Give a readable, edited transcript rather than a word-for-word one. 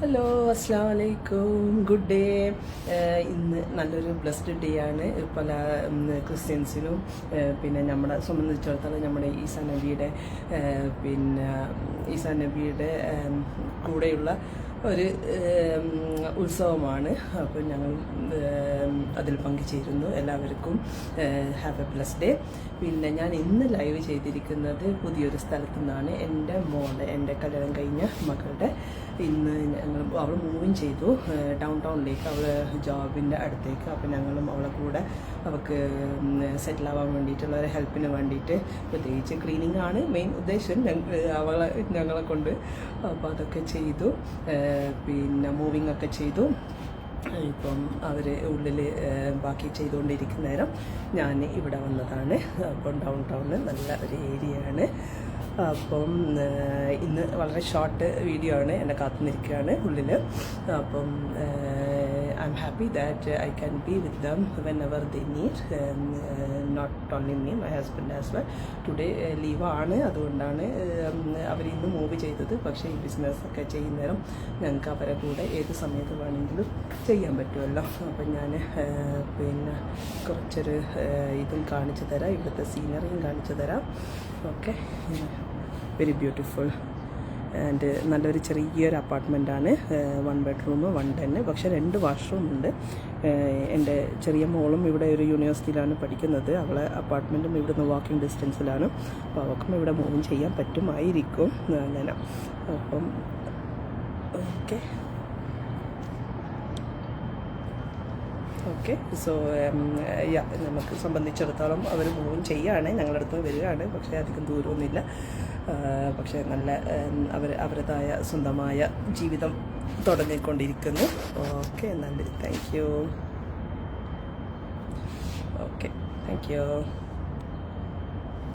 Hello, അസ്സാം വലൈക്കും, good day. ഇന്ന് നല്ലൊരു ബ്ലെസ്ഡ് ഡേ ആണ് പല ക്രിസ്ത്യൻസിനും. പിന്നെ നമ്മളെ സംബന്ധിച്ചിടത്തോളം നമ്മുടെ ഈസാ നബിയുടെ കൂടെയുള്ള ഒരു ഉത്സവമാണ്. അപ്പോൾ ഞങ്ങൾ അതിൽ പങ്കുചേരുന്നു. എല്ലാവർക്കും ഹാവ് എ ബ്ലെസ്ഡ് ഡേ. പിന്നെ ഞാൻ ഇന്ന് ലൈവ് ചെയ്തിരിക്കുന്നത് പുതിയൊരു സ്ഥലത്തു നിന്നാണ്. എൻ്റെ കല്യാണം കഴിഞ്ഞ മകളുടെ ഇന്ന് അവൾ മൂവിങ് ചെയ്തു ഡൗൺ ടൗണിലേക്ക്, അവൾ ജോബിൻ്റെ അടുത്തേക്ക്. അപ്പോൾ ഞങ്ങളും അവളെ കൂടെ അവൾക്ക് സെറ്റിലാവാൻ വേണ്ടിയിട്ടുള്ള ഒരു ഹെൽപ്പിന് വേണ്ടിയിട്ട്, പ്രത്യേകിച്ച് ക്ലീനിങ് ആണ് മെയിൻ ഉദ്ദേശം ഞങ്ങളെ കൊണ്ട്. അപ്പോൾ അതൊക്കെ ചെയ്തു, പിന്നെ മൂവിങ് ഒക്കെ ചെയ്തു. ഇപ്പം അവർ ഉള്ളിൽ ബാക്കി ചെയ്തുകൊണ്ടിരിക്കുന്ന നേരം ഞാൻ ഇവിടെ വന്നതാണ്. അപ്പം ഡൗൺ ടൗണിൽ നല്ല ഒരു ഏരിയയാണ്. അപ്പം ഇന്ന് വളരെ ഷോർട്ട് വീഡിയോ ആണ്, എന്നെ കാത്തുനിൽക്കുകയാണ് ഉള്ളിൽ. അപ്പം I am happy that I can be with them whenever they need, not only me, my husband as well. Today ലീവാണ്, അതുകൊണ്ടാണ് അവരിന്ന് മൂവ് ചെയ്തത്. പക്ഷേ ഈ ബിസിനസ്സൊക്കെ ചെയ്യുന്നേരം ഞങ്ങൾക്ക് അവരെ കൂടെ ഏത് സമയത്ത് വേണമെങ്കിലും ചെയ്യാൻ പറ്റുമല്ലോ. അപ്പം ഞാൻ പിന്നെ കുറച്ചൊരു ഇതും കാണിച്ചു തരാം, ഇവിടുത്തെ സീനറിയും കാണിച്ചു തരാം. ഓക്കെ, വെരി ബ്യൂട്ടിഫുൾ ആൻഡ് നല്ലൊരു ചെറിയൊരു അപ്പാർട്ട്മെൻറ്റാണ്. 1 bedroom 1 den, പക്ഷേ 2 washroom ഉണ്ട്. എൻ്റെ ചെറിയ മോളും ഇവിടെ ഒരു യൂണിവേഴ്സിറ്റിയിലാണ് പഠിക്കുന്നത്. അവളെ അപ്പാർട്ട്മെൻറ്റും ഇവിടുന്ന് വാക്കിംഗ് ഡിസ്റ്റൻസിലാണ്. അപ്പോൾ അവൾക്കും ഇവിടെ മൂവ് ചെയ്യാൻ പറ്റുമായിരിക്കും അങ്ങനെ. അപ്പം ഓക്കെ സോ നമുക്ക് സംബന്ധിച്ചിടത്തോളം അവർ മൂവ് ചെയ്യുകയാണ്, ഞങ്ങളുടെ അടുത്ത് വരികയാണ്. പക്ഷേ അധികം ദൂരമൊന്നുമില്ല. പക്ഷേ നല്ല അവരുടേതായ സ്വന്തമായ ജീവിതം തുടങ്ങിക്കൊണ്ടിരിക്കുന്നു. ഓക്കെ, നന്ദി, thank you. Okay, thank you.